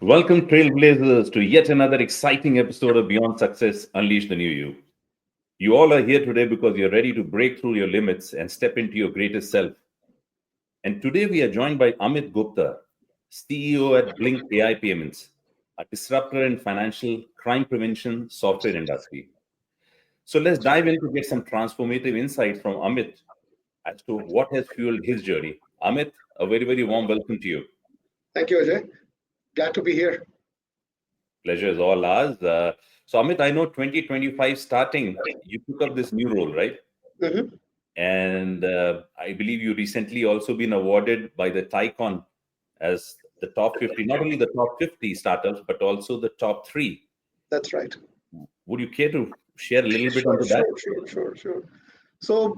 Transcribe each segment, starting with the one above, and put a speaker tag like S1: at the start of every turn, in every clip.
S1: Welcome, Trailblazers, to yet another exciting episode of Beyond Success Unleash the New You. You all are here today because you're ready to break through your limits and step into your greatest self. And today we are joined by Amit Gupta, CEO at Blink AI Payments, a disruptor in financial crime prevention software industry. So let's dive in to get some transformative insights from Amit as to what has fueled his journey. Amit, a very, very warm welcome to you.
S2: Thank you, Ajay. Glad to be here.
S1: Pleasure is all ours. So, Amit, I know 2025 starting, you took up this new role, right?
S2: Mhm.
S1: And I believe you recently also been awarded by the Tycon as the top 50, not only the top 50 startups, but also the top three.
S2: That's right.
S1: Would you care to share a little bit
S2: Sure,
S1: onto that?
S2: sure, sure, sure, sure. So,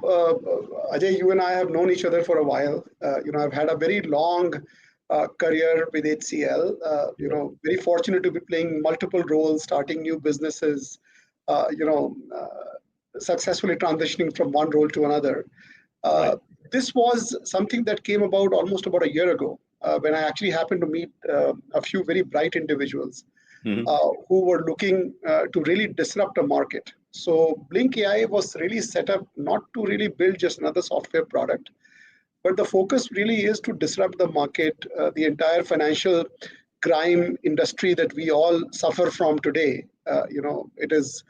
S2: Ajay, you and I have known each other for a while. I've had a very long career with HCL. Very fortunate to be playing multiple roles, starting new businesses, uh, you know, successfully transitioning from one role to another.
S1: Right.
S2: Uh, this was something that came about almost about a year ago when I actually happened to meet a few very bright individuals
S1: Hmm.
S2: who were looking to really disrupt a market. So Blink AI was really set up not to really build just another software product, but the focus really is to disrupt the market, the entire financial crime industry that we all suffer from today. It is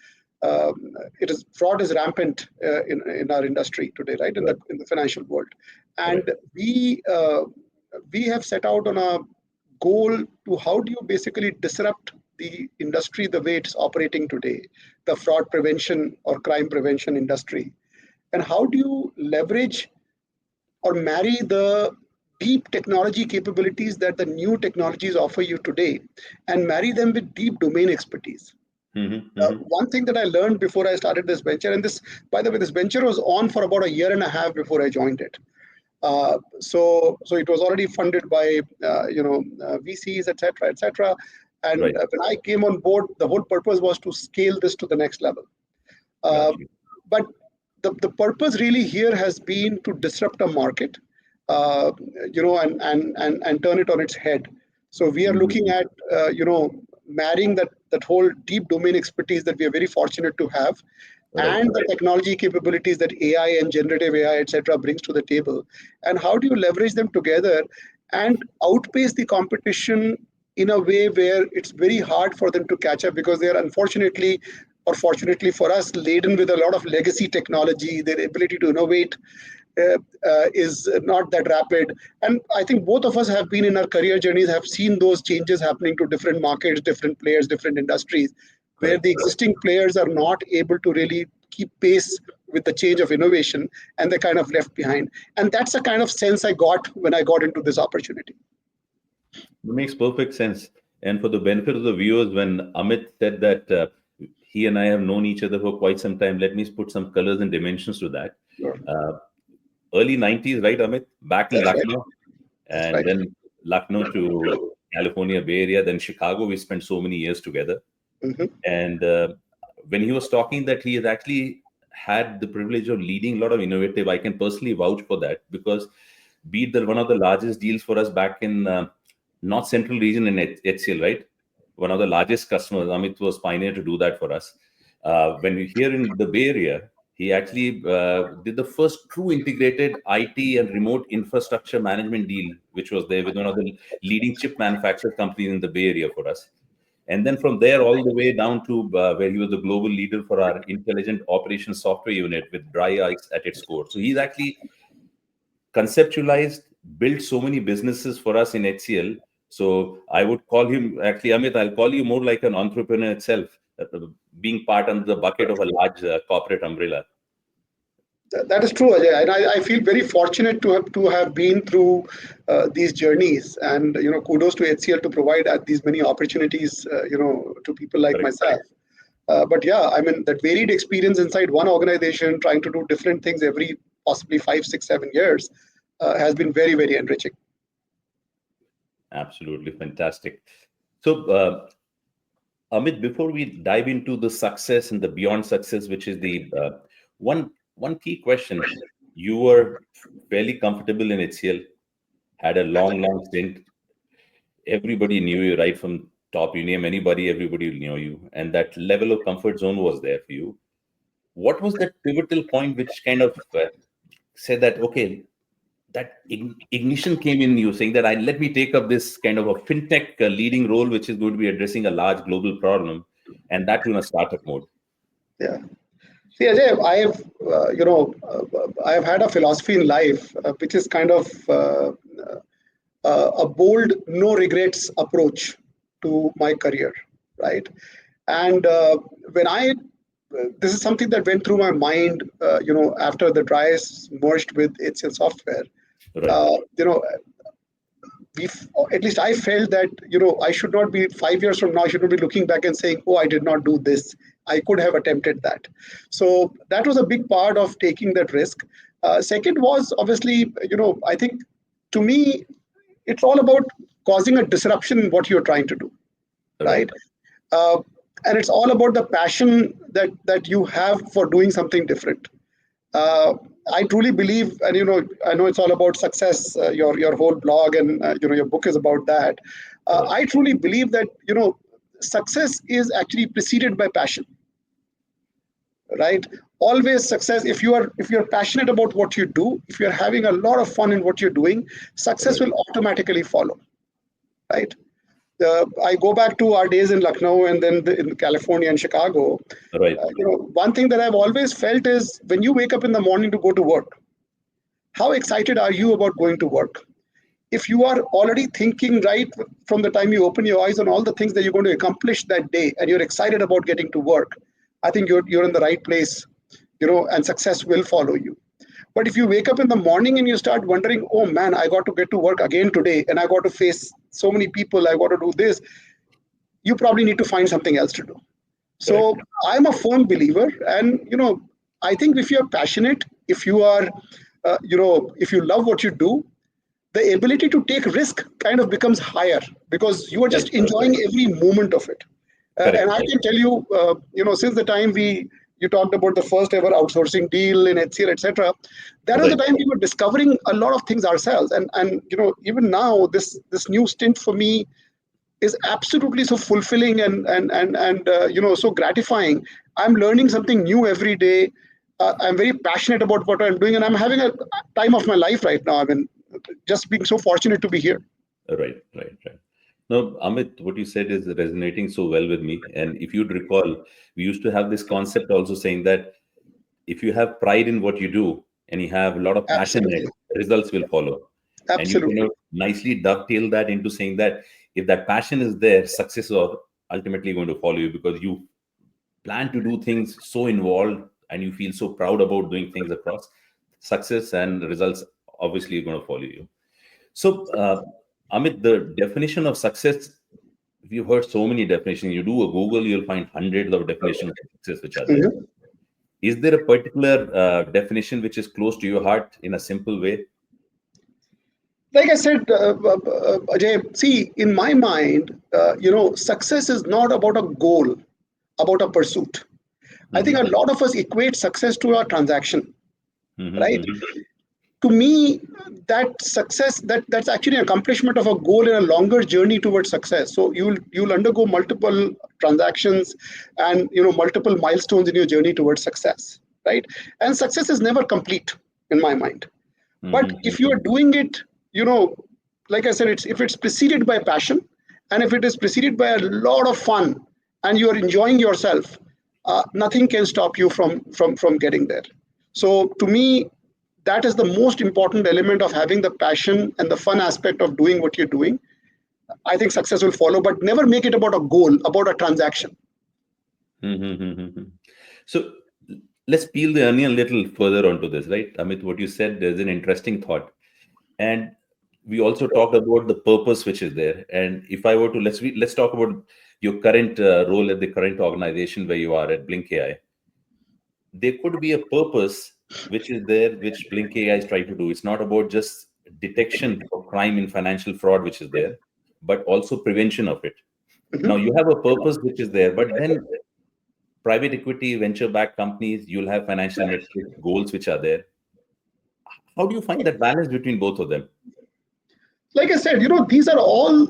S2: fraud is rampant in our industry today, right? In
S1: Right.
S2: the financial world, and
S1: Correct.
S2: we have set out on a goal to how do you basically disrupt the industry the way it's operating today, the fraud prevention or crime prevention industry, and how do you leverage or marry the deep technology capabilities that the new technologies offer you today and marry them with deep domain expertise.
S1: Hmm. Hmm.
S2: One thing that I learned before I started this venture, and this, by the way, this venture was on for about a year and a half before I joined it. So it was already funded by VCs, etc., etc. And
S1: Right.
S2: when I came on board, the whole purpose was to scale this to the next level. Uh,
S1: Got you.
S2: but the purpose really here has been to disrupt a market, uh, and turn it on its head. So we are looking
S1: Mhm.
S2: at marrying that whole deep domain expertise that we are very fortunate to have,
S1: Right.
S2: and the technology capabilities that AI and generative AI, etc., brings to the table. And how do you leverage them together and outpace the competition in a way where it's very hard for them to catch up because they are unfortunately or fortunately for us laden with a lot of legacy technology. Their ability to innovate is not that rapid. And I think both of us have been in our career journeys, have seen those changes happening to different markets, different players, different industries, where
S1: Correct.
S2: the existing players are not able to really keep pace with the change of innovation, and they're kind of left behind. And that's the kind of sense I got when I got into this opportunity.
S1: It makes perfect sense. And for the benefit of the viewers, when Amit said that he and I have known each other for quite some time, let me put some colors and dimensions to that.
S2: Sure.
S1: Uh, Early 90s, right, Amit? Back in
S2: That's right.
S1: Lucknow,
S2: That's
S1: and
S2: right.
S1: then Lucknow to California Bay Area, then Chicago. We spent so many years together.
S2: Hmm.
S1: And when he was talking that he has actually had the privilege of leading a lot of innovative, I can personally vouch for that because be it one of the largest deals for us back in North Central region in HCL, right? One of the largest customers. Amit was pioneer to do that for us. When we here in the Bay Area, he actually did the first true integrated IT and remote infrastructure management deal, which was there with one of the leading chip manufacturer companies in the Bay Area for us. And then from there, all the way down to where he was the global leader for our intelligent operations software unit with dry ice at its core. So he's actually conceptualized, built so many businesses for us in HCL. So I would call him, actually, Amit, I'll call you more like an entrepreneur itself, being part under the bucket of a large corporate umbrella.
S2: That is true, Ajay, and I feel very fortunate to have been through these journeys, and kudos to HCL to provide these many opportunities, to people like
S1: Correct.
S2: myself. But yeah, I mean that varied experience inside one organization, trying to do different things every possibly 5, 6, 7 years, has been very, very enriching.
S1: Absolutely fantastic. So, Amit, before we dive into the success and the beyond success, which is the one key question, you were fairly comfortable in HCL, had a long stint. everybody knew you right from top. You name anybody, everybody knew you, and that level of comfort zone was there for you. What was that pivotal point which kind of said that, okay, that ignition came in you, saying that let me take up this kind of a fintech leading role, which is going to be addressing a large global problem, and that in a startup mode.
S2: Yeah. See, Ajay, I have had a philosophy in life which is kind of a bold, no regrets approach to my career, right? And when this is something that went through my mind, after the Dryas merged with HCL Software.
S1: Right.
S2: Uh, you know, we at least I felt that I should not be 5 years from now. I should not be looking back and saying, "Oh, I did not do this. I could have attempted that." So that was a big part of taking that risk. Second was obviously, I think to me, it's all about causing a disruption in what you're trying to do,
S1: Right.
S2: right? Uh, and it's all about the passion that you have for doing something different. uh, I truly believe, and I know it's all about success. Your whole blog and your book is about that.
S1: Right.
S2: I truly believe that success is actually preceded by passion, right? Always success. If you're passionate about what you do, if you're having a lot of fun in what you're doing, success
S1: Right.
S2: will automatically follow, right? I go back to our days in Lucknow and then in California and Chicago.
S1: Right.
S2: One thing that I've always felt is when you wake up in the morning to go to work, how excited are you about going to work? If you are already thinking right from the time you open your eyes on all the things that you're going to accomplish that day and you're excited about getting to work, I think you're in the right place, and success will follow you. But if you wake up in the morning and you start wondering, oh man, I got to get to work again today and I got to face so many people, I got to do this, you probably need to find something else to do.
S1: Correct.
S2: So I'm a firm believer, and I think if you're passionate, if you are, if you love what you do, the ability to take risk kind of becomes higher because you are
S1: Right.
S2: just enjoying every moment of it. And
S1: Correct.
S2: I can tell you, since the time you talked about the first ever outsourcing deal in HCL, etc. That is the
S1: Right.
S2: time we were discovering a lot of things ourselves. And even now, this new stint for me is absolutely so fulfilling and so gratifying. I'm learning something new every day. I'm very passionate about what I'm doing, and I'm having a time of my life right now. I mean, just being so fortunate to be here.
S1: Right. Right. Right. No, Amit, what you said is resonating so well with me. And if you'd recall, we used to have this concept also saying that if you have pride in what you do and you have a lot of passion in
S2: Absolutely,
S1: it, results will follow. And you can
S2: absolutely.
S1: nicely dovetail that into saying that if that passion is there, success is ultimately going to follow you because you plan to do things so involved and you feel so proud about doing things across. Success and results obviously are going to follow you. So, Amit, the definition of success, we've heard so many definitions. You do a Google, you'll find hundreds of definitions of success which are there.
S2: Mhm.
S1: Is there a particular definition which is close to your heart in a simple way?
S2: Like I said, Ajay, see, in my mind, success is not about a goal, about a pursuit. I think
S1: Mm-hmm.
S2: a lot of us equate success to a transaction, right?
S1: Mm-hmm.
S2: To me, that success that's actually an accomplishment of a goal in a longer journey towards success. So you'll undergo multiple transactions and multiple milestones in your journey towards success, right? And success is never complete in my mind. But
S1: Mm-hmm.
S2: if you are doing it, you know like I said, if it's preceded by passion, and if it is preceded by a lot of fun, and you are enjoying yourself, nothing can stop you from getting there. So to me, that is the most important element of having the passion and the fun aspect of doing what you're doing. I think success will follow, but never make it about a goal, about a transaction.
S1: Mm-hmm. So let's peel the onion a little further onto this, right? Amit, what you said, there's an interesting thought. And we also talked about the purpose which is there. And if I were to, let's talk about your current role at the current organization where you are at Blink AI. There could be a purpose which is there, which Blink AI is trying to do. It's not about just detection of crime and financial fraud, which is there, but also prevention of it. Now you
S2: Mhm.
S1: have a purpose which is there, but then private equity, venture-backed companies, you'll have financial goals which are there. How do you find that balance between both of them?
S2: Like I said, these are all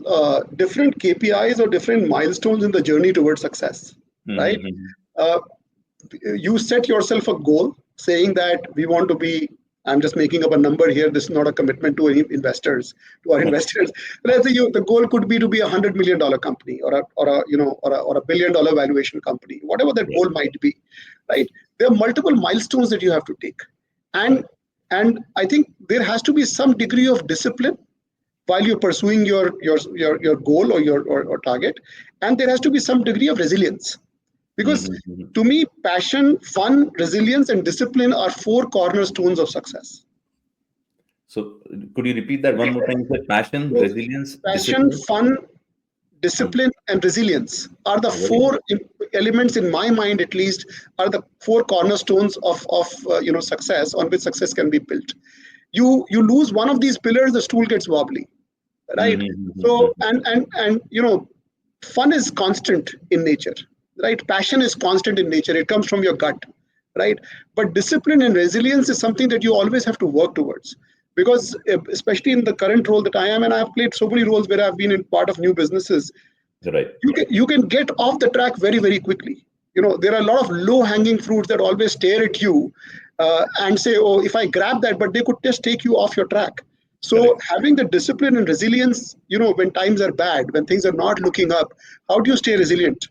S2: different KPIs or different milestones in the journey towards success, right?
S1: Mm-hmm.
S2: Uh, you set yourself a goal saying that we want to be, I'm just making up a number here, this is not a commitment to any investors, to our investors. Let's say the goal could be to be $100 million company, or a $1 billion valuation company, whatever that
S1: Right.
S2: goal might be, right? There are multiple milestones that you have to take, and
S1: Correct.
S2: and I think there has to be some degree of discipline while you're pursuing your goal or target, and there has to be some degree of resilience, because
S1: Mm-hmm.
S2: to me, passion, fun, resilience, and discipline are four cornerstones of success.
S1: So could you repeat that one more time? You said passion,
S2: So
S1: resilience,
S2: passion,
S1: discipline.
S2: fun,
S1: Mm.
S2: discipline, and resilience are the
S1: Very
S2: four elements, in my mind at least, are the four cornerstones of success, on which success can be built. You lose one of these pillars, the stool gets wobbly, right? So
S1: good.
S2: and fun is constant in nature, right? Passion is constant in nature, it comes from your gut, right? But discipline and resilience is something that you always have to work towards, because especially in the current role that I am, and I've played so many roles where I've been in part of new businesses,
S1: Right.
S2: you can get off the track very very quickly. There are a lot of low hanging fruits that always stare at you, and say, oh, if I grab that, but they could just take you off your track. So
S1: Correct.
S2: having the discipline and resilience, when times are bad, when things are not looking up, how do you stay resilient?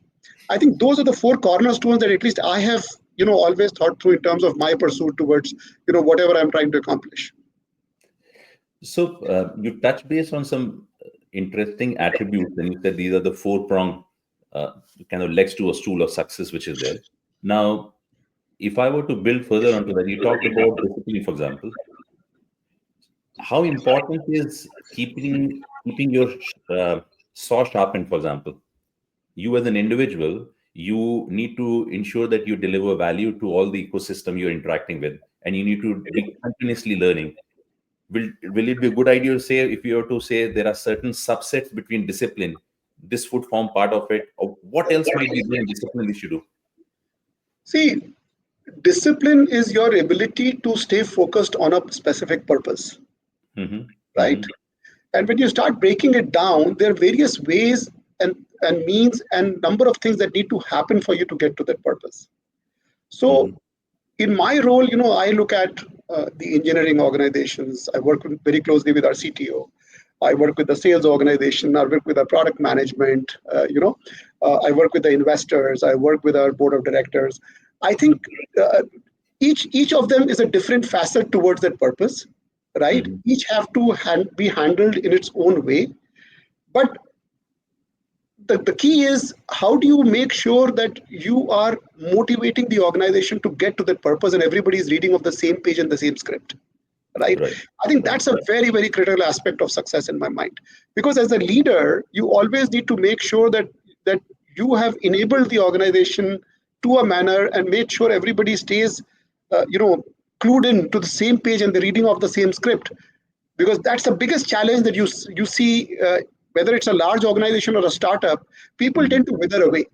S2: I think those are the four cornerstones that at least I have always thought through in terms of my pursuit towards whatever I'm trying to accomplish.
S1: So you touched base on some interesting attributes, and you said these are the four prong kind of legs to a stool of success, which is there. Now, if I were to build further onto that, you talked about discipline, for example. How important is keeping your saw sharpened, for example? You as an individual, you need to ensure that you deliver value to all the ecosystem you're interacting with, and you need to be continuously learning. Will it be a good idea to say, if you were to say there are certain subsets between discipline, this would form part of it, or what else might be there in discipline we should do?
S2: See, discipline is your ability to stay focused on a specific purpose,
S1: Mm-hmm.
S2: right?
S1: Mm-hmm.
S2: And when you start breaking it down, there are various ways and means and number of things that need to happen for you to get to that purpose. So
S1: Mm-hmm.
S2: in my role, I look at the engineering organizations. I work very closely with our CTO. I work with the sales organization. I work with our product management. I work with the investors. I work with our board of directors. I think uh, each of them is a different facet towards that purpose, right?
S1: Mm-hmm.
S2: Each have to be handled in its own way. But the key is, how do you make sure that you are motivating the organization to get to that purpose and everybody is reading off the same page and the same script, right?
S1: Right.
S2: I think
S1: Right.
S2: that's a very very critical aspect of success in my mind, because as a leader you always need to make sure that you have enabled the organization to a manner and made sure everybody stays uh, you know clued in to the same page and the reading of the same script, because that's the biggest challenge that you see, whether it's a large organization or a startup. People
S1: Mm-hmm.
S2: tend to wither away.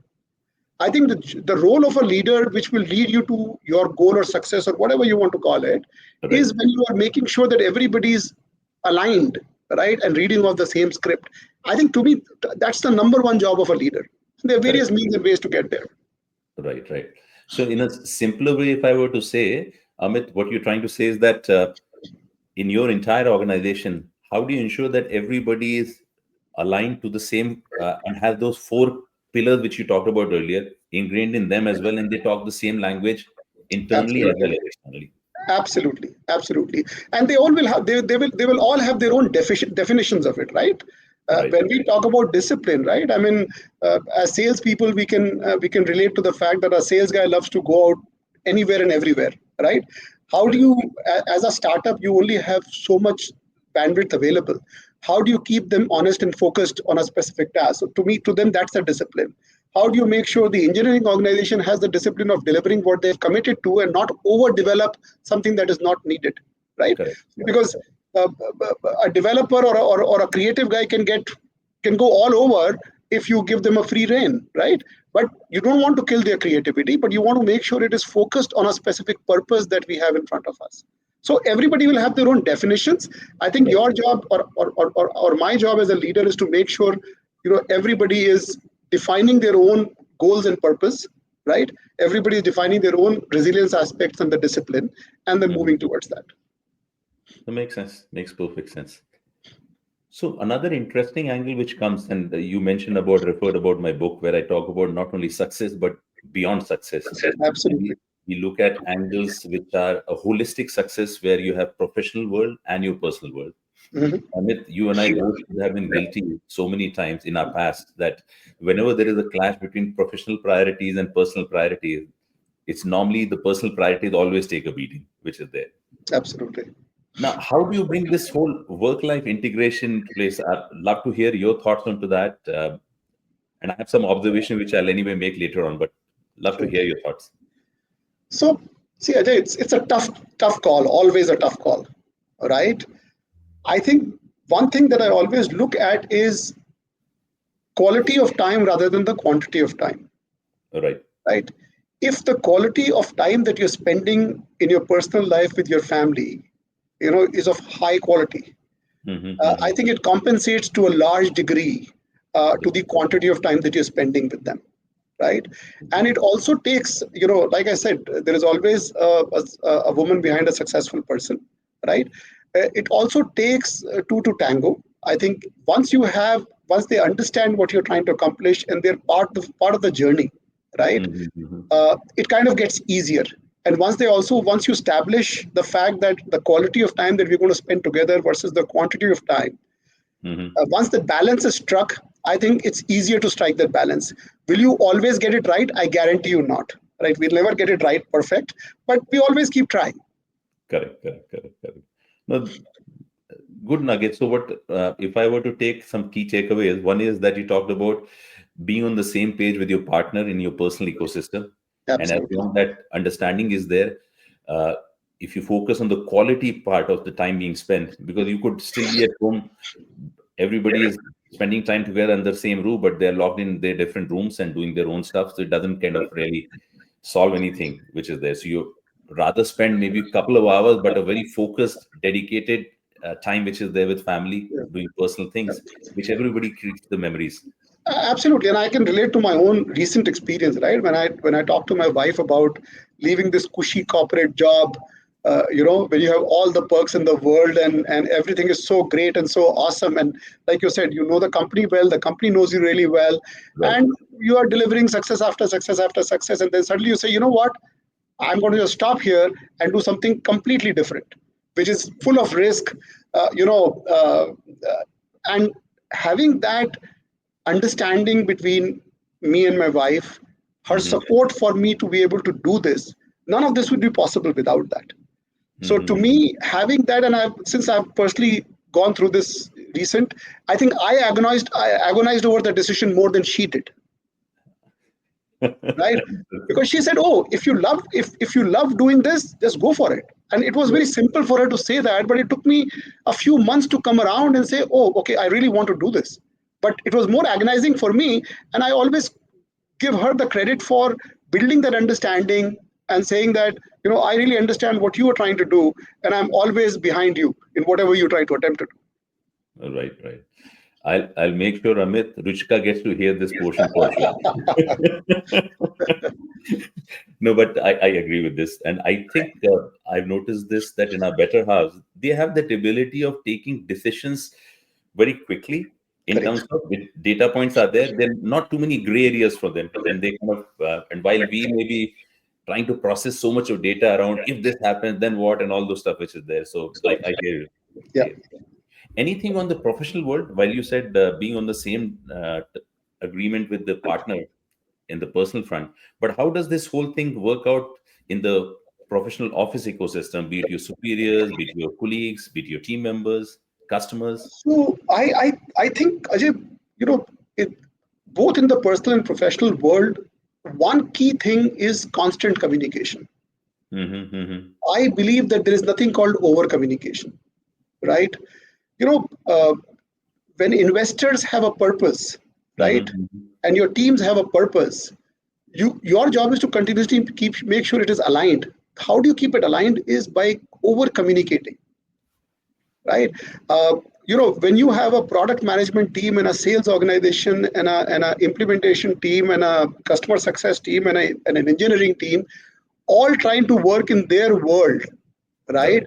S2: I think the role of a leader, which will lead you to your goal or success or whatever you want to call it, is
S1: Right.
S2: when you are making sure that everybody's aligned, right, and reading off the same script. I think to me, that's the number one job of a leader. There are
S1: Correct.
S2: various means and ways to get there.
S1: Right. Right. So in a simpler way, if I were to say, Amit, what you're trying to say is that in your entire organization, how do you ensure that everybody is aligned to the same and have those four pillars which you talked about earlier ingrained in them as well, and they talk the same language internally as well
S2: Absolutely.
S1: as externally?
S2: Absolutely, and they all will have they will all have their own definitions of it, right?
S1: Right.
S2: When we talk about discipline, right? I mean, as salespeople, we can relate to the fact that a sales guy loves to go out anywhere and everywhere, right? How do
S1: Correct.
S2: you, as a startup, you only have so much bandwidth available. How do you keep them honest and focused on a specific task? So to them, that's a discipline. How do you make sure the engineering organization has the discipline of delivering what they've committed to and not overdevelop something that is not needed, right?
S1: Correct.
S2: Because uh, a developer or a creative guy can go all over if you give them a free rein, right? But you don't want to kill their creativity, but you want to make sure it is focused on a specific purpose that we have in front of us, So everybody will have their own definitions. I think
S1: Right.
S2: your job or my job as a leader is to make sure everybody is defining their own goals and purpose, right? Everybody is defining their own resilience aspects and the discipline, and then
S1: Mhm.
S2: moving towards that.
S1: That makes sense. Makes perfect sense. So another interesting angle which comes, and you mentioned about referred about my book where I talk about not only success but beyond success. And
S2: Absolutely.
S1: we look at angles which are a holistic success where you have professional world and your personal world.
S2: Mhm.
S1: Amit, you and I both have been guilty so many times in our past that whenever there is a clash between professional priorities and personal priorities, it's normally the personal priorities always take a beating, which is there.
S2: Absolutely.
S1: Now, how do you bring this whole work-life integration into place? I'd love to hear your thoughts onto that. And I have some observation which I'll anyway make later on, but love to
S2: Sure.
S1: hear your thoughts.
S2: So, see, Ajay, it's a tough call, always a tough call, right? I think one thing that I always look at is quality of time rather than the quantity of time,
S1: All right.
S2: right? If the quality of time that you're spending in your personal life with your family, is of high quality,
S1: Mm-hmm, mm-hmm.
S2: I think it compensates to a large degree to the quantity of time that you're spending with them, right? And it also takes, like I said, there is always a woman behind a successful person, right? It also takes two to tango. I think once they understand what you're trying to accomplish and they're part of the journey, right?
S1: Mm-hmm, mm-hmm.
S2: It kind of gets easier. And once you establish the fact that the quality of time that we're going to spend together versus the quantity of time,
S1: Mm-hmm.
S2: once the balance is struck, I think it's easier to strike that balance. Will you always get it right? I guarantee you not. Right? We'll never get it right perfect, but we always keep trying.
S1: Correct, correct, correct, correct. No, good nugget. So, what if I were to take some key takeaways? One is that you talked about being on the same page with your partner in your personal ecosystem, and as
S2: Absolutely.
S1: long that understanding is there, uh, if you focus on the quality part of the time being spent, because you could still be at home, everybody is spending time together under the same roof, but they're locked in their different rooms and doing their own stuff, so it doesn't kind of really solve anything which is there. So you rather spend maybe a couple of hours, but a very focused, dedicated time which is there with family,
S2: Yeah.
S1: doing personal things, which everybody creates the memories.
S2: Absolutely, and I can relate to my own recent experience. Right, when I talk to my wife about leaving this cushy corporate job, when you have all the perks in the world and everything is so great and so awesome, and like you said, you know the company well, the company knows you really well,
S1: Right.
S2: and you are delivering success after success after success, and then suddenly you say, you know what, I'm going to just stop here and do something completely different, which is full of risk, and having that understanding between me and my wife, her
S1: Mm-hmm.
S2: support for me to be able to do this, none of this would be possible without that. So to
S1: Mm-hmm.
S2: me, having that, and since I've personally gone through this recent, I think I agonized over the decision more than she did, right? Because she said, oh, if you love doing this, just go for it. And it was very simple for her to say that, but it took me a few months to come around and say, oh, okay, I really want to do this. But it was more agonizing for me, and I always give her the credit for building that understanding and saying that, I really understand what you are trying to do, and I'm always behind you in whatever you try to attempt to
S1: Right, right. I'll make sure Amit Ruchika gets to hear this portion for sure. No, but I agree with this, and I think I've noticed this that in our better halves, they have that ability of taking decisions very quickly
S2: do.
S1: in terms
S2: Correct.
S1: of with data points are there. There are not too many gray areas for them, and they kind of and while we may be trying to process so much of data around if this happens, then what, and all those stuff which is there. So I hear you.
S2: Yeah.
S1: Yeah. Anything on the professional world? While you said being on the same agreement with the partner in the personal front, but how does this whole thing work out in the professional office ecosystem? Be it your superiors, be it your colleagues, be it your team members, customers.
S2: So I think, Ajay, you know, it, both in the personal and professional world, one key thing is constant communication.
S1: Mm-hmm, mm-hmm,
S2: I believe that there is nothing called over communication, right? You know, when investors have a purpose, right,
S1: mm-hmm,
S2: and your teams have a purpose, your job is to continuously make sure it is aligned, how do you keep it aligned is by over communicating, right? Uh, when you have a product management team and a sales organization and a implementation team and a customer success team and an engineering team, all trying to work in their world, right?
S1: Right.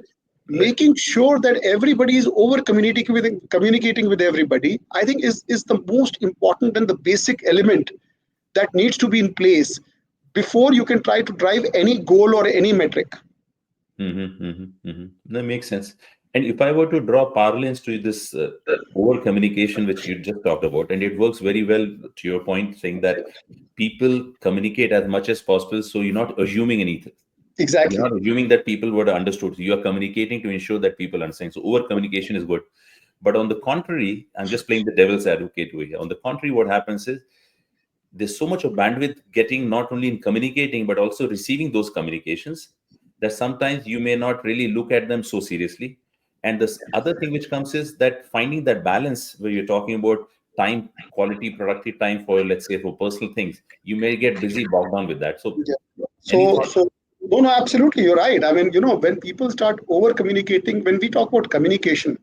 S1: Right.
S2: Making sure that everybody is over communicating with everybody, I think is the most important and the basic element that needs to be in place before you can try to drive any goal or any metric.
S1: That makes sense. And if I were to draw parallels to this over communication, which you just talked about, and it works very well to your point, saying that people communicate as much as possible, so you're not assuming anything. You're
S2: Exactly.
S1: not assuming that people would have understood. You are communicating to ensure that people understand. So over communication is good. But on the contrary, I'm just playing the devil's advocate over here. On the contrary, what happens is there's so much of bandwidth getting not only in communicating but also receiving those communications that sometimes you may not really look at them so seriously. And this other thing which comes is that finding that balance where you're talking about time, quality, productive time for, let's say, for personal things, you may get busy, bogged down with that. So
S2: Yeah.
S1: any
S2: So,
S1: thought?
S2: so no, no, absolutely, you're right. I mean, when people start over communicating, when we talk about communication,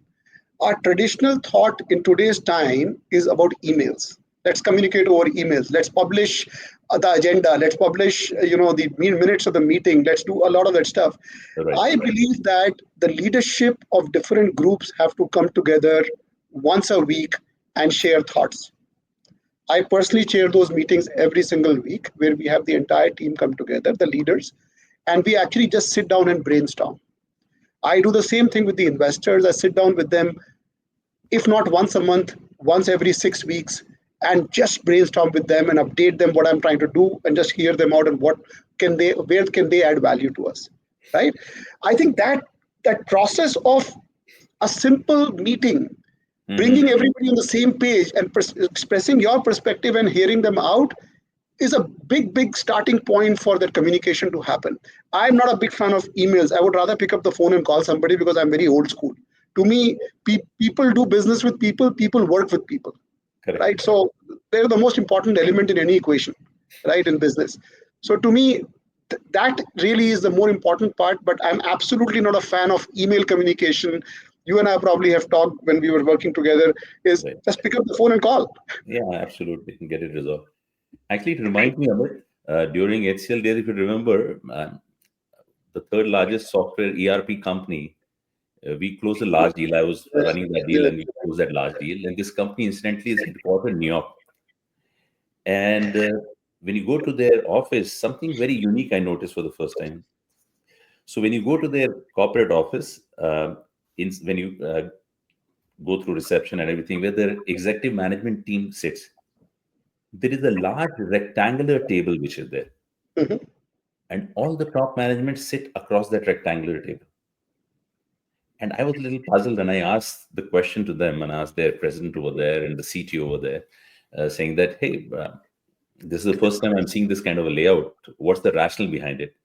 S2: our traditional thought in today's time is about emails. Let's communicate over emails. Let's publish the agenda. Let's publish, the minutes of the meeting. Let's do a lot of that stuff.
S1: Right.
S2: I believe that the leadership of different groups have to come together once a week and share thoughts. I personally chair those meetings every single week where we have the entire team come together, the leaders, and we actually just sit down and brainstorm. I do the same thing with the investors. I sit down with them, if not once a month, once every 6 weeks, and just brainstorm with them and update them what I'm trying to do and just hear them out and where can they add value to us, right? I think that process of a simple meeting,
S1: Mm-hmm.
S2: bringing everybody on the same page and expressing your perspective and hearing them out is a big starting point for that communication to happen. I'm not a big fan of emails. I would rather pick up the phone and call somebody because I'm very old school. To me, people do business with people, people work with people,
S1: Correct.
S2: right? So they're the most important element in any equation, right, in business. So to me, that really is the more important part, but I'm absolutely not a fan of email communication. You and I probably have talked when we were working together, is
S1: Right.
S2: just pick up the phone and call.
S1: Yeah, absolutely. Get it resolved. Actually, it reminds me of it. During HCL days, if you remember, the third largest software ERP company, we closed a large deal. I was
S2: Yes,
S1: running that deal
S2: yes.
S1: and we closed that large deal. And this company, incidentally, is headquartered in New York. And when you go to their office, something very unique I noticed for the first time. So when you go to their corporate office, when you go through reception and everything, where their executive management team sits, there is a large rectangular table which is there.
S2: Mhm.
S1: And all the top management sit across that rectangular table. And I was a little puzzled, and I asked the question to them, and asked their president over there and the CTO over there, saying that, hey, this is the first time I'm seeing this kind of a layout. What's the rationale behind it?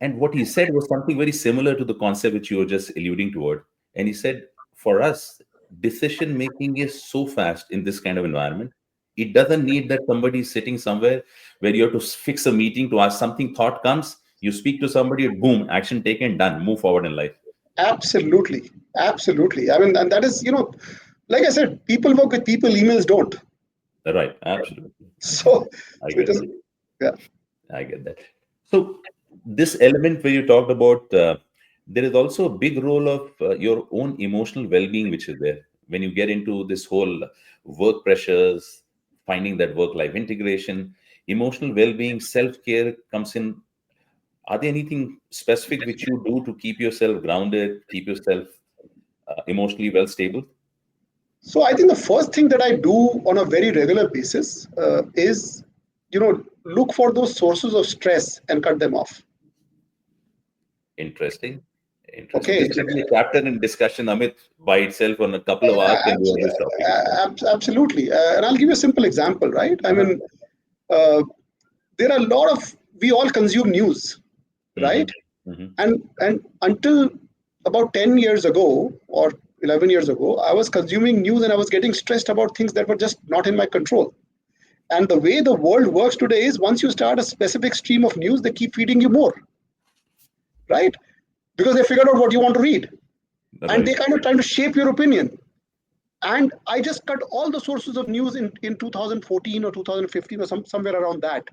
S1: And what he said was something very similar to the concept which you were just alluding toward. And he said, for us, decision making is so fast in this kind of environment. It doesn't need that somebody is sitting somewhere where you have to fix a meeting to ask something, thought comes, you speak to somebody, boom, action taken, done, move forward in life.
S2: Absolutely. Absolutely. I mean, and that is, like I said, people work with people, emails don't.
S1: Right, absolutely.
S2: So,
S1: I
S2: so it
S1: get
S2: is,
S1: that.
S2: yeah.
S1: I get that. So, this element where you talked about, there is also a big role of your own emotional well being, which is there. When you get into this whole work pressures, finding that work life integration, emotional well being, self care comes in. Are there anything specific which you do to keep yourself grounded, keep yourself emotionally well stable?
S2: So I think the first thing that I do on a very regular basis is, look for those sources of stress and cut them off.
S1: Interesting. Interesting.
S2: Okay.
S1: This could be a chapter in discussion, Amit, by itself on a couple of hours can be on this topic itself.
S2: Absolutely. And I'll give you a simple example, right? I
S1: Uh-huh.
S2: mean, uh, there are a lot of, we all consume news,
S1: Hmm.
S2: right?
S1: Hmm.
S2: And until about 10 years ago or 11 years ago, I was consuming news and I was getting stressed about things that were just not in my control. And the way the world works today is once you start a specific stream of news, they keep feeding you more. right? Because they figured out what you want to read, and
S1: Right.
S2: they kind of trying to shape your opinion. And I just cut all the sources of news in 2014 or 2015 or somewhere around that.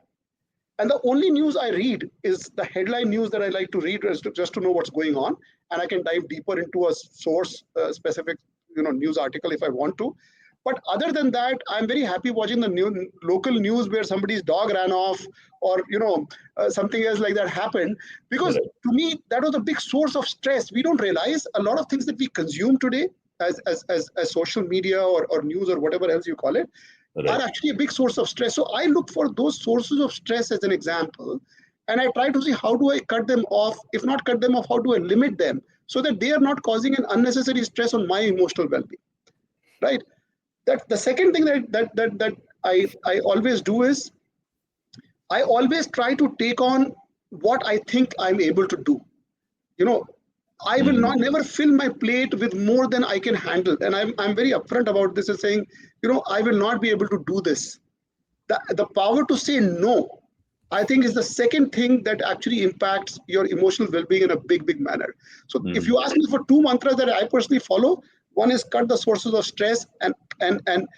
S2: And the only news I read is the headline news that I like to read just to know what's going on, and I can dive deeper into a source specific news article if I want to. But other than that, I'm very happy watching the local news where somebody's dog ran off, or something else like that happened, because
S1: Right.
S2: to me that was a big source of stress. We don't realize a lot of things that we consume today as social media or news or whatever else you call it are
S1: Right.
S2: actually a big source of stress. So I look for those sources of stress as an example, and I try to see how do I cut them off. If not cut them off, how do I limit them so that they are not causing an unnecessary stress on my emotional well-being, right? That the second thing that I always do is I always try to take on what I think I'm able to do. You know, I will
S1: Mm.
S2: not never fill my plate with more than I can handle, and I'm very upfront about this, and saying, I will not be able to do this. The power to say no, I think, is the second thing that actually impacts your emotional well-being in a big manner. So if
S1: Mm.
S2: you ask me for two mantras that I personally follow, one is cut the sources of stress, and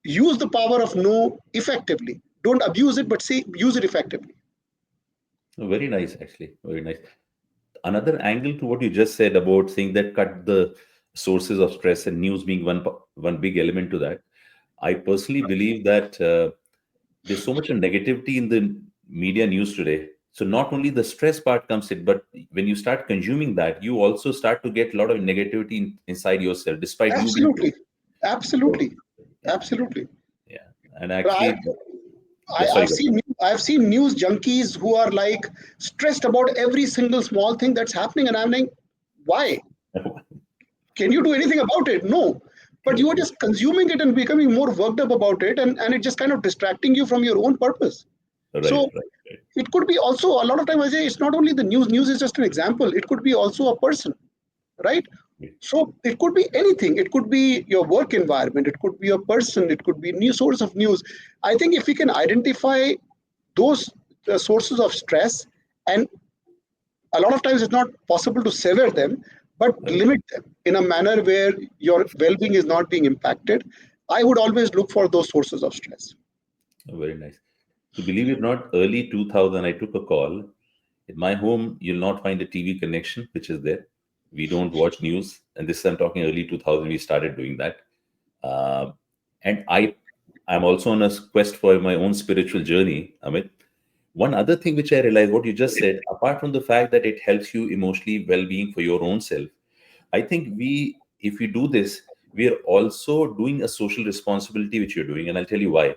S2: use the power of no effectively. Don't abuse it, but say use it effectively.
S1: Very nice, actually. Very nice. Another angle to what you just said about saying that cut the sources of stress and news being one big element to that. I personally believe that there's so much of negativity in the media news today. So not only the stress part comes in, but when you start consuming that, you also start to get a lot of negativity inside yourself, despite you being good.
S2: Absolutely,
S1: So,
S2: absolutely,
S1: yeah,
S2: absolutely.
S1: yeah. And
S2: I,
S1: actually,
S2: I
S1: yeah, sorry.
S2: I've seen news junkies who are like stressed about every single small thing that's happening, and I'm like, why? Can you do anything about it? No. But you
S1: Correct.
S2: are just consuming it and becoming more worked up about it, and it's just kind of distracting you from your own purpose.
S1: Right,
S2: So
S1: right,
S2: it could be also, a lot of time I say, it's not only the news. News is just an example. It could be also a person, right?
S1: right.
S2: So it could be anything. It could be your work environment. It could be a person. It could be new source of news. I think if we can identify those sources of stress, and a lot of times it's not possible to sever them, but
S1: Right.
S2: limit them in a manner where your well-being is not being impacted. I would always look for those sources of stress.
S1: Very nice. So believe it or not, early 2000, I took a call. In my home, you'll not find a TV connection, which is there. We don't watch news. And this I'm talking early 2000, we started doing that. Uh, and I'm also on a quest for my own spiritual journey, Amit. One other thing which I realized, what you just said, apart from the fact that it helps you emotionally well-being for your own self, I think if we do this, we are also doing a social responsibility, which you're doing. And I'll tell you why.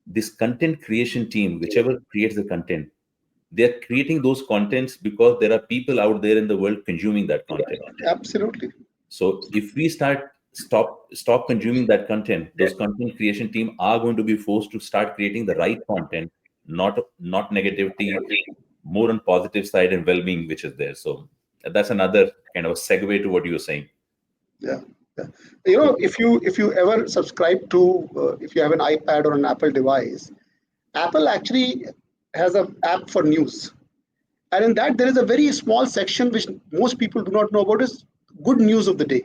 S1: This content creation team, whichever creates the content, they're creating those contents because there are people out there in the world consuming that content.
S2: Absolutely.
S1: So if we stop consuming that content, those content creation team are going to be forced to start creating the right content, not negativity, more on positive side and well-being, which is there. So that's another kind of a segue to what you were saying.
S2: Yeah. Yeah.
S1: Okay.
S2: If you ever subscribe to, if you have an iPad or an Apple device, Apple actually has an app for news, and in that there is a very small section which most people do not know about, is good news of the day.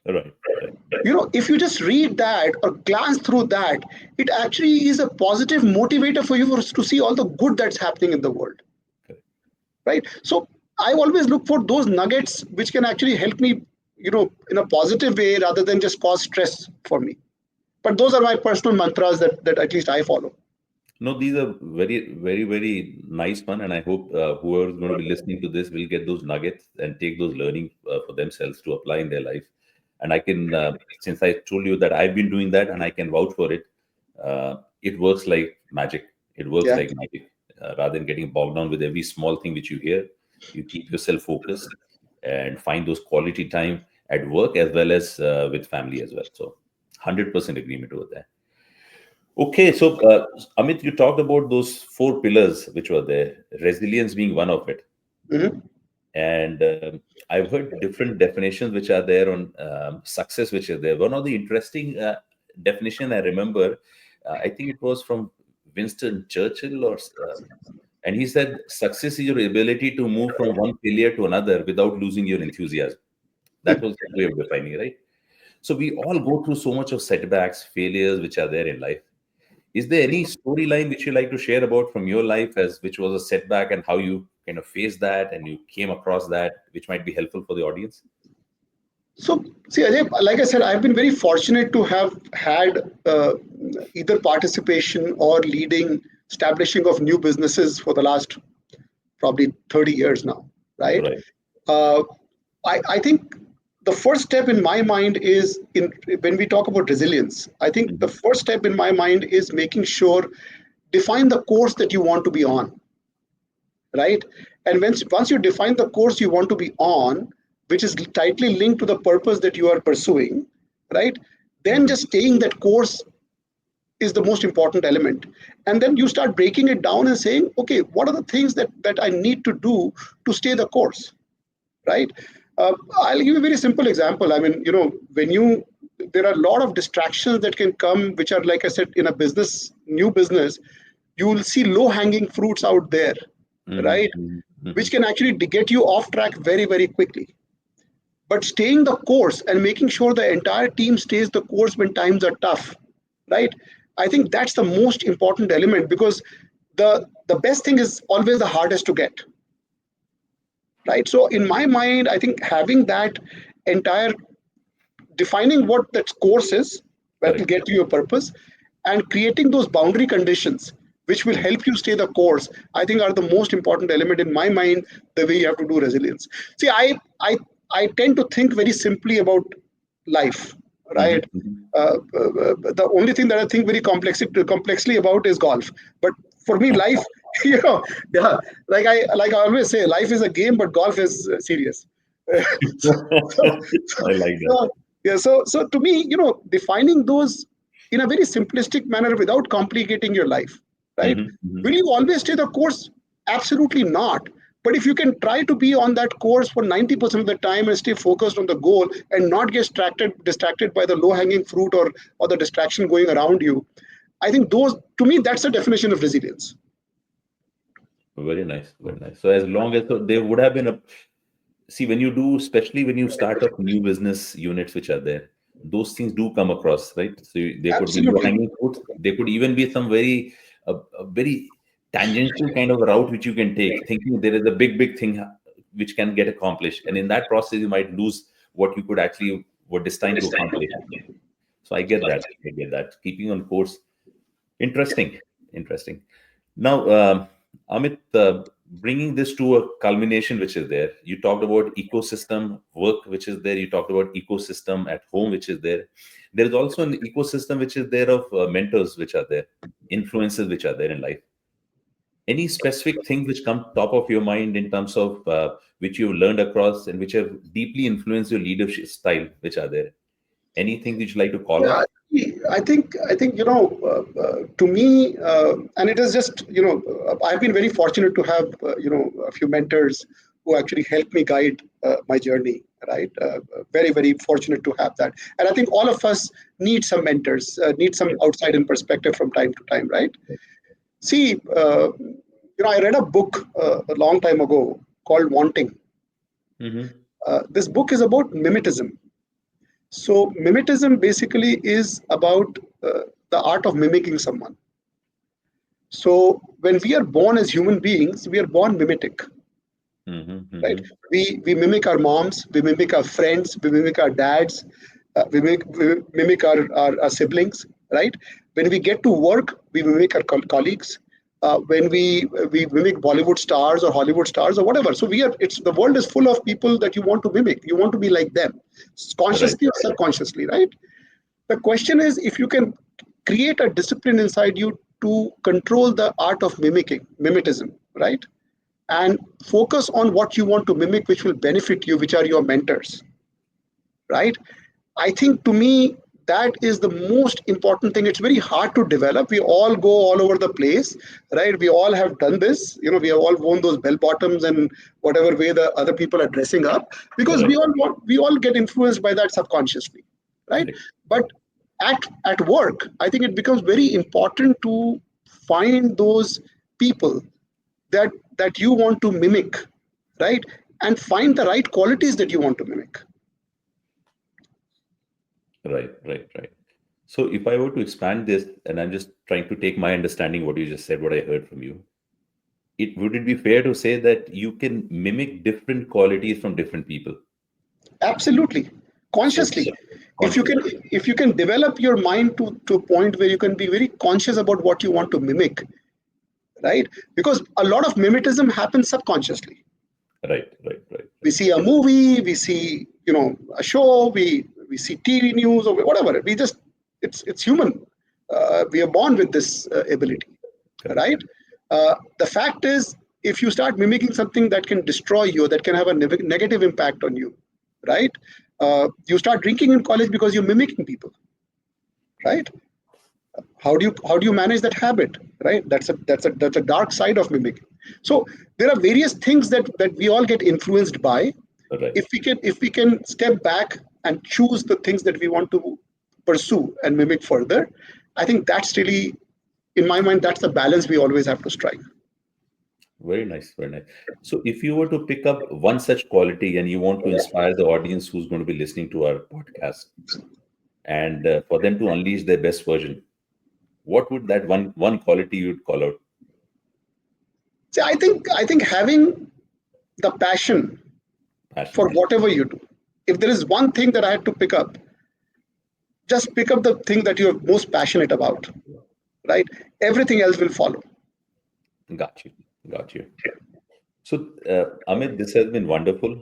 S1: Right. Right.
S2: If you just read that or glance through that, it actually is a positive motivator for you to see all the good that's happening in the world,
S1: Correct.
S2: right? So I always look for those nuggets which can actually help me, in a positive way rather than just cause stress for me. But those are my personal mantras that at least I follow.
S1: No, these are very nice one, and I hope whoever is going to be listening to this will get those nuggets and take those learning for themselves to apply in their life. And I can, since I told you that I've been doing that, and I can vouch for it. It works like magic. It works
S2: Yeah.
S1: like magic. Rather than getting bogged down with every small thing which you hear, you keep yourself focused and find those quality time at work as well as with family as well. So, 100% agreement over there. Okay, so Amit, you talked about those four pillars which were there, resilience being one of it.
S2: Mhm.
S1: And I've heard different definitions which are there on success, which is there. One of the interesting definition I remember, I think it was from Winston Churchill, or And he said, success is your ability to move from one failure to another without losing your enthusiasm. That was his way of defining, right? So we all go through so much of setbacks, failures, which are there in life. Is there any storyline which you like to share about from your life as which was a setback and how you kind of faced that and you came across that, which might be helpful for the audience?
S2: So, see, Ajay, like I said, I've been very fortunate to have had either participation or leading establishing of new businesses for the last probably 30 years now, right?
S1: Right.
S2: Uh, I think the first step in my mind is when we talk about resilience. I think the
S1: Mhm.
S2: first step in my mind is making sure define the course that you want to be on, right? And once you define the course you want to be on, which is tightly linked to the purpose that you are pursuing, right? Then
S1: Mhm.
S2: just staying that course is the most important element. And then you start breaking it down and saying, okay, what are the things that I need to do to stay the course, right? I'll give you a very simple example. I mean, when you there are a lot of distractions that can come, which are, like I said, in a new business, you will see low hanging fruits out there,
S1: Mhm.
S2: right?
S1: Mhm.
S2: Which
S1: Mhm.
S2: can actually get you off track very, very quickly. But staying the course and making sure the entire team stays the course when times are tough, right? I think that's the most important element, because the best thing is always the hardest to get, right? So in my mind, I think having that entire defining what that course is that will
S1: Correct.
S2: get you a purpose, and creating those boundary conditions which will
S1: Mhm.
S2: help you stay the course, I think are the most important element in my mind, the way you have to do resilience. See, I tend to think very simply about life,
S1: Mhm.
S2: right?
S1: Mhm.
S2: The only thing that I think very complexly about is golf. But for me, life, you know, yeah, like I always say, life is a game, but golf is serious. so, so,
S1: I like that.
S2: so, yeah, so to me, defining those in a very simplistic manner without complicating your life, right?
S1: Mhm.
S2: Will
S1: Mhm.
S2: you always stay the course? Absolutely not. But if you can try to be on that course for 90% of the time and stay focused on the goal and not get distracted by the low hanging fruit, or the distraction going around you, I think those, to me, that's the definition of resilience.
S1: Very nice. Very nice. So as long as so there would have been a see when you do, especially when you start up new business units which are there, those things do come across, right? So there could be low
S2: Absolutely.
S1: hanging fruits. There could even be some a very tangential kind of route which you can take, thinking there is a big thing which can get accomplished, and in that process you might lose what you could actually were destined to accomplish. So I get that. I get that. Keeping on course. Interesting. Interesting. Now, Amit, bringing this to a culmination, which is there. You talked about ecosystem work, which is there. You talked about ecosystem at home, which is there. There is also an ecosystem which is there of mentors, which are there, influences, which are there in life. Any specific things which come top of your mind in terms of which you've learned across and which have deeply influenced your leadership style, which are there? Anything that you'd like to call
S2: Yeah,
S1: out?
S2: I think to me, and it is just I've been very fortunate to have a few mentors who actually helped me guide my journey. Right, very very fortunate to have that, and I think all of us need some mentors, need some outside in perspective from time to time. Right. See, I read a book a long time ago called Wanting.
S1: Mm-hmm.
S2: This book is about mimetism. So, mimetism basically is about the art of mimicking someone. So, when we are born as human beings, we are born mimetic,
S1: Mm-hmm.
S2: right?
S1: Mm-hmm.
S2: We mimic our moms, we mimic our friends, we mimic our dads, we mimic our siblings, right? When we get to work, we mimic our colleagues. When we mimic Bollywood stars or Hollywood stars or whatever. So we are. It's the world is full of people that you want to mimic. You want to be like them,
S1: Right.
S2: consciously or subconsciously, right? The question is if you can create a discipline inside you to control the art of mimetism, right? And focus on what you want to mimic, which will benefit you, which are your mentors, right? I think to me, that is the most important thing. It's very hard to develop. We all go all over the place, right? We all have done this. We have all worn those bell bottoms and whatever way the other people are dressing up, because
S1: Correct.
S2: we all get influenced by that subconsciously, right?
S1: Correct.
S2: But at work, I think it becomes very important to find those people that you want to mimic, right? And find the right qualities that you want to mimic.
S1: Right. So if I were to expand this, and I'm just trying to take my understanding what you just said, what I heard from you, would it be fair to say that you can mimic different qualities from different people?
S2: Absolutely,
S1: So
S2: consciously. If you
S1: conscious.
S2: can, if you can develop your mind to a point where you can be very conscious about what you want to mimic, right? Because a lot of mimetism happens subconsciously.
S1: Right.
S2: We see a movie, we see, a show, we see TV news or whatever. We just, it's human. We are born with this ability,
S1: Correct.
S2: right? The fact is, if you start mimicking something that can destroy you, that can have a negative impact on you, right? You start drinking in college because you're mimicking people, right? How do you manage that habit, right? That's a dark side of mimicking. So there are various things that we all get influenced by.
S1: Right.
S2: If we can step back and choose the things that we want to pursue and mimic further, I think that's really, in my mind, that's the balance we always have to strike.
S1: Very nice. Very nice. So if you were to pick up one such quality and you want to inspire the audience who's going to be listening to our podcast, and for them to unleash their best version, what would that one quality you'd call out?
S2: See, I think having the passion for
S1: Passion.
S2: whatever you do. If there is one thing that I had to pick up, just pick up the thing that you're most passionate about, right? Everything else will follow.
S1: Got you. Got you. So, Amit, this has been wonderful.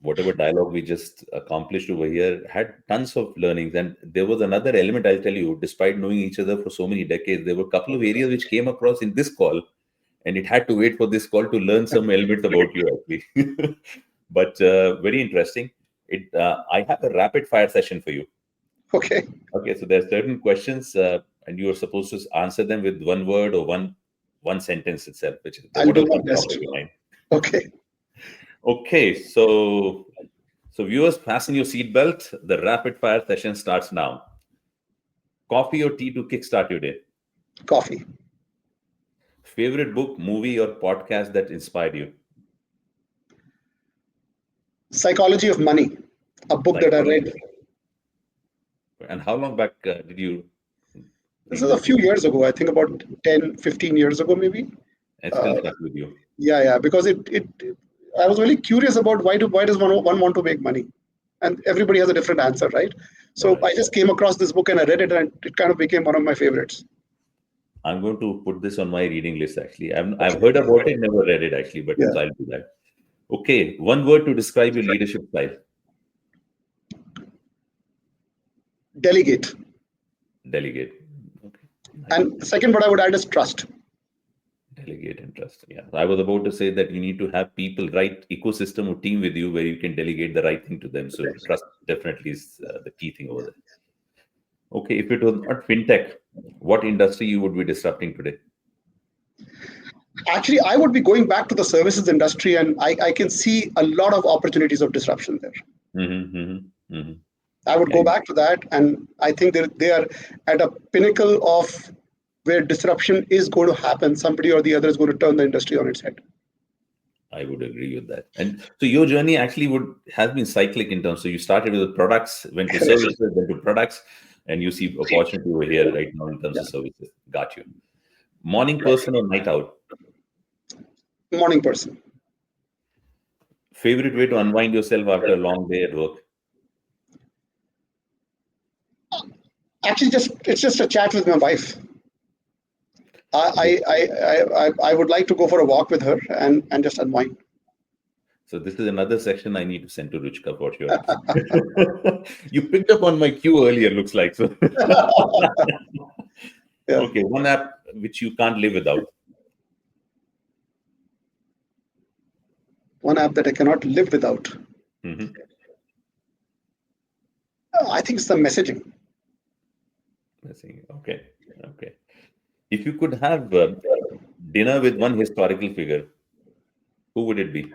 S1: Whatever dialogue we just accomplished over here had tons of learnings. And there was another element, I'll tell you, despite knowing each other for so many decades, there were a couple of areas which came across in this call, and it had to wait for this call to learn some elements about you, actually. But very interesting. I have a rapid fire session for you.
S2: Okay.
S1: Okay, so there are certain questions, and you are supposed to answer them with one word or one sentence itself, which is
S2: I'll do
S1: whatever
S2: my
S1: comes top of
S2: best.
S1: your mind.
S2: Okay.
S1: Okay, so viewers, fasten your seatbelt. The rapid fire session starts now. Coffee or tea to kickstart your day?
S2: Coffee.
S1: Favorite book, movie, or podcast that inspired you?
S2: Psychology of Money, a book that I read.
S1: Psychology. And how long back did you
S2: This
S1: read
S2: is a
S1: this
S2: few
S1: book?
S2: years ago, I think about 10, 15 years ago, maybe.
S1: And still
S2: Uh,
S1: stuck with you?
S2: yeah, because I was really curious about why does one want to make money? And everybody has a different answer, right?
S1: All
S2: So
S1: right.
S2: I just came across this book and I read it, and it kind of became one of my favorites.
S1: I'm going to put this on my reading list, actually. I've
S2: Okay.
S1: heard about it, never read it, actually, but
S2: Yeah.
S1: so I'll do that. Okay, one word to describe your leadership style.
S2: Delegate.
S1: Delegate. Okay, nice.
S2: And the second word I would add is trust.
S1: Delegate and trust. Yeah, I was about to say that you need to have people, right ecosystem or team with you where you can delegate the right thing to them. So trust definitely is the key thing over there. Okay, if it was not fintech, what industry you would be disrupting today?
S2: Actually, I would be going back to the services industry, and I can see a lot of opportunities of disruption there.
S1: Mm-hmm.
S2: I would go
S1: And
S2: back to that, and I think they are at a pinnacle of where disruption is going to happen. Somebody or the other is going to turn the industry on its head.
S1: I would agree with that. And so your journey actually would has been cyclic in terms. So you started with products, went to
S2: Correct.
S1: services, then to products, and you see opportunity over here right now in terms
S2: Yeah.
S1: of services. Got you. Morning person or night owl?
S2: Morning person.
S1: Favorite way to unwind yourself after a long day at work?
S2: Actually, just it's just a chat with my wife.
S1: Okay.
S2: I would like to go for a walk with her and just unwind.
S1: So this is another section I need to send to Ruchka for sure. You picked up on my cue earlier, looks like. So
S2: Yeah.
S1: okay, one app which you can't live without.
S2: One app that I cannot live without.
S1: Hmm.
S2: I think it's the messaging.
S1: Let's see. Okay. If you could have dinner with one historical figure, who would it be?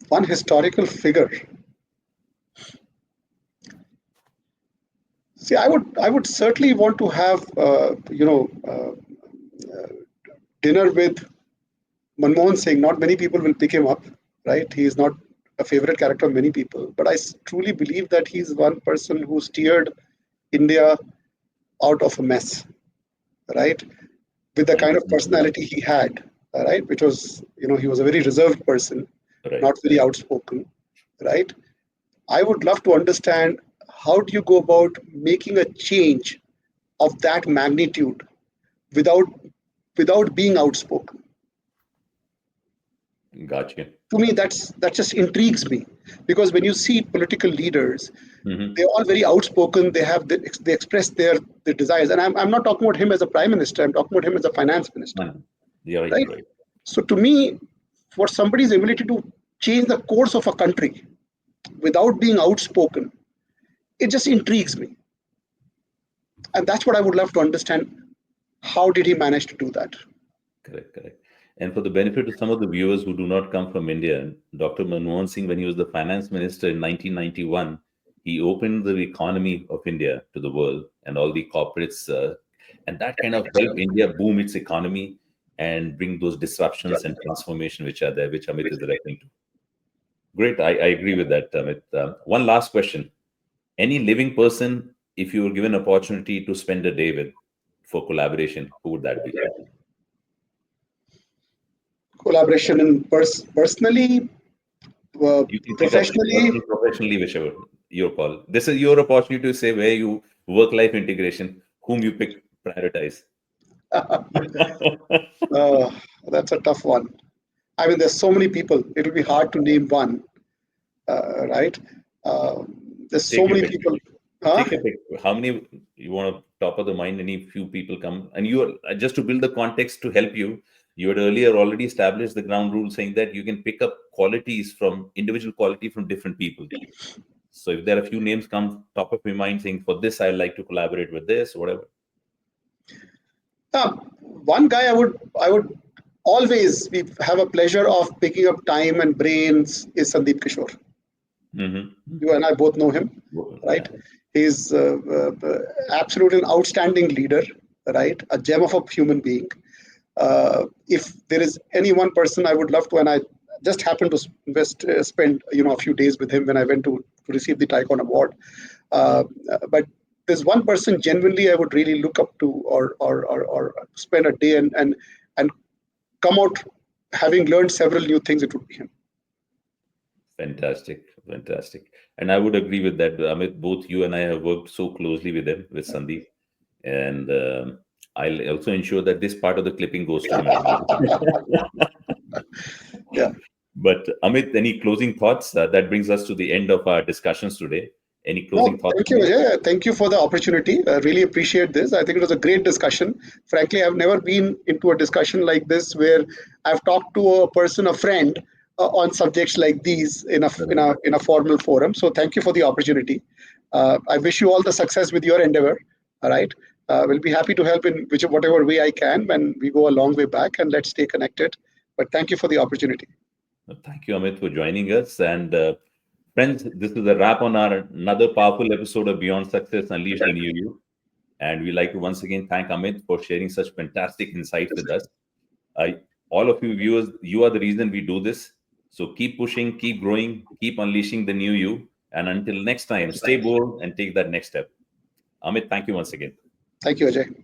S2: One historical figure. See, I would certainly want to have dinner with Manmohan Singh, not many people will pick him up, right? He is not a favorite character of many people, but I truly believe that he's one person who steered India out of a mess, right? With the kind of personality he had, right? Which was, he was a very reserved person,
S1: Right.
S2: not very outspoken, right? I would love to understand how do you go about making a change of that magnitude without without being outspoken.
S1: Gotcha.
S2: To me, that just intrigues me, because when you see political leaders,
S1: Mm-hmm.
S2: they're all very outspoken. They express their desires, and I'm not talking about him as a prime minister. I'm talking about him as a finance minister,
S1: Yeah, right,
S2: right?
S1: right.
S2: So to me, for somebody's ability to change the course of a country without being outspoken, it just intrigues me, and that's what I would love to understand. How did he manage to do that?
S1: Correct, correct. And for the benefit of some of the viewers who do not come from India, Dr. Manmohan Singh, when he was the finance minister in 1991, he opened the economy of India to the world and all the corporates, and that kind of helped India boom its economy and bring those disruptions and transformation which are there, which Amit is referring to. Great, I agree with that, Amit. One last question: any living person, if you were given opportunity to spend a day with for collaboration, who would that be?
S2: Collaboration in personally,
S1: You can pick up
S2: professionally.
S1: personally, professionally, whichever your call. This is your opportunity to say where you work life integration, whom you pick, prioritize.
S2: Uh, that's a tough one. I mean, there's so many people. It'll be hard to name one, right? There's so
S1: Take your
S2: many
S1: pick.
S2: people. Huh?
S1: Take a pick. How many you want to top of the mind? Any few people come, and you are just to build the context to help you. You had earlier already established the ground rule saying that you can pick up qualities from individual quality from different people. So if there are a few names come top of my mind saying for this I like to collaborate with this, whatever.
S2: One guy I would always have a pleasure of picking up time and brains is Sandeep Kishore.
S1: Mm-hmm.
S2: You and I both know him,
S1: Yeah.
S2: right? He's absolutely an outstanding leader, right? A gem of a human being. If there is any one person I would love to, and I just happened to spend a few days with him when I went to receive the Tycoon Award. But there's one person genuinely I would really look up to, or spend a day and come out having learned several new things. It would be him.
S1: Fantastic, fantastic. And I would agree with that. Amit, both you and I have worked so closely with him, with Sandeep. And I'll also ensure that this part of the clipping goes to him as well.
S2: Yeah.
S1: But Amit, any closing thoughts? That brings us to the end of our discussions today. Any
S2: No,
S1: closing thoughts
S2: thank you,
S1: from you?
S2: Ajay. Thank you for the opportunity. I really appreciate this. I think it was a great discussion. Frankly, I've never been into a discussion like this where I've talked to a person, a friend, on subjects like these in a formal forum. So thank you for the opportunity. I wish you all the success with your endeavor. All right. We'll be happy to help in whatever way I can when we go a long way back, and let's stay connected. But thank you for the opportunity.
S1: Thank you, Amit, for joining us. And friends, this is a wrap on our another powerful episode of Beyond Success Unleash the New You. And we like to once again thank Amit for sharing such fantastic insights with us. I, all of you viewers, you are the reason we do this. So keep pushing, keep growing, keep unleashing the new you. And until next time, stay bold and take that next step. Amit, thank you once again.
S2: Thank you, Ajay.